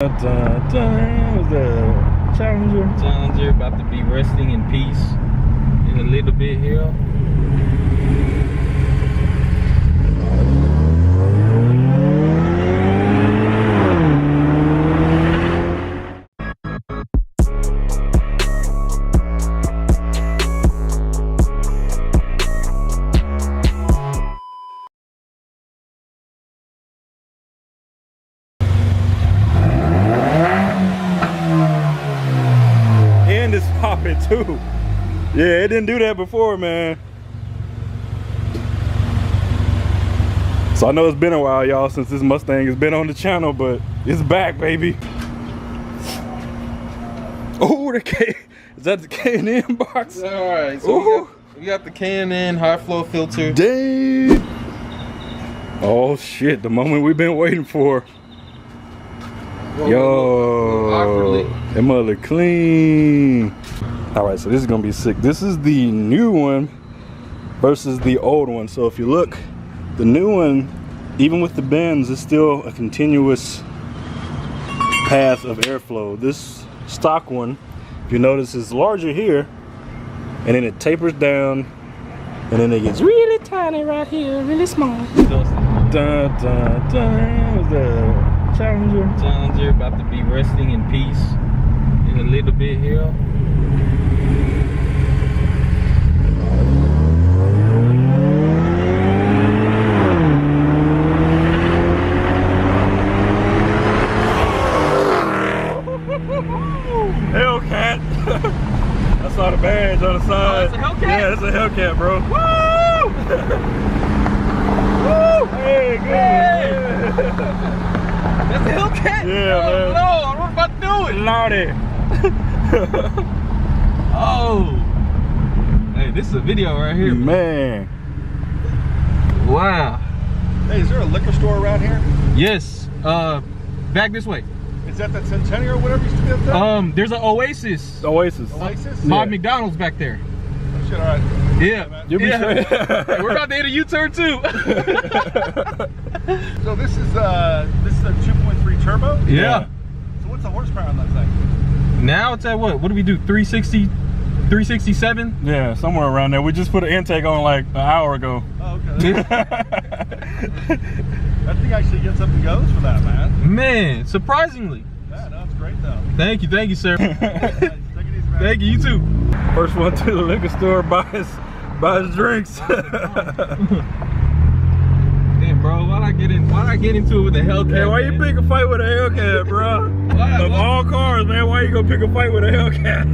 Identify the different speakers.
Speaker 1: The Challenger about to be resting in peace in a little bit here.
Speaker 2: Popping too. Yeah, it didn't do that before, man. So I know it's been a while, y'all, since this Mustang has been on the channel, but it's back, baby. Oh, the K. Is that the K&N box?
Speaker 1: All right, so we got the K&N high flow filter.
Speaker 2: Dang. Oh shit, the moment we've been waiting for. Yo, that mother look clean. All right, so this is gonna be sick. This is the new one versus the old one. So if you look, the new one, even with the bends, is still a continuous path of airflow. This stock one, if you notice, is larger here, and then it tapers down, and then it gets really tiny right here, really small. Dun, dun, dun. The Challenger
Speaker 1: about to be resting in peace in a little bit here.
Speaker 2: Hellcat. I saw the badge on the side.
Speaker 1: Oh, that's a Hellcat?
Speaker 2: Yeah, that's a Hellcat, bro.
Speaker 1: Woo!
Speaker 2: Woo! Hey, good.
Speaker 1: Hey! That's a Hellcat?
Speaker 2: Yeah, man.
Speaker 1: Lord, what about to do it?
Speaker 2: Lordy.
Speaker 1: Oh. Hey, this is a video right here,
Speaker 2: man.
Speaker 1: Wow.
Speaker 3: Hey, is there a liquor store around here?
Speaker 1: Yes. Back this way.
Speaker 3: Is that the Centennial or whatever used to be up there?
Speaker 1: There's an Oasis.
Speaker 2: Oasis.
Speaker 3: Oasis?
Speaker 1: My
Speaker 2: Yeah.
Speaker 1: McDonald's back there.
Speaker 3: Oh, shit, all right.
Speaker 1: Yeah.
Speaker 2: You'll be straight.
Speaker 1: Hey, we're about to hit a U-turn too.
Speaker 3: So this is a 2.3 turbo?
Speaker 1: Yeah.
Speaker 3: So what's the horsepower on that thing?
Speaker 1: Now it's at what? What do we do? 360, 367?
Speaker 2: Yeah, somewhere around there. We just put an intake on like an hour ago.
Speaker 3: Oh, okay. That thing actually gets up and goes for that, man.
Speaker 1: Man, surprisingly.
Speaker 3: Yeah, no, it's great though.
Speaker 1: Thank you, sir.
Speaker 3: Take it easy, man.
Speaker 1: Thank you, you too.
Speaker 2: First one to the liquor store, buys drinks.
Speaker 1: Damn, bro, why'd I get into it with a Hellcat?
Speaker 2: Hey, why you pick a fight with a Hellcat, bro? Of all cars, man, why you gonna pick a fight with a Hellcat?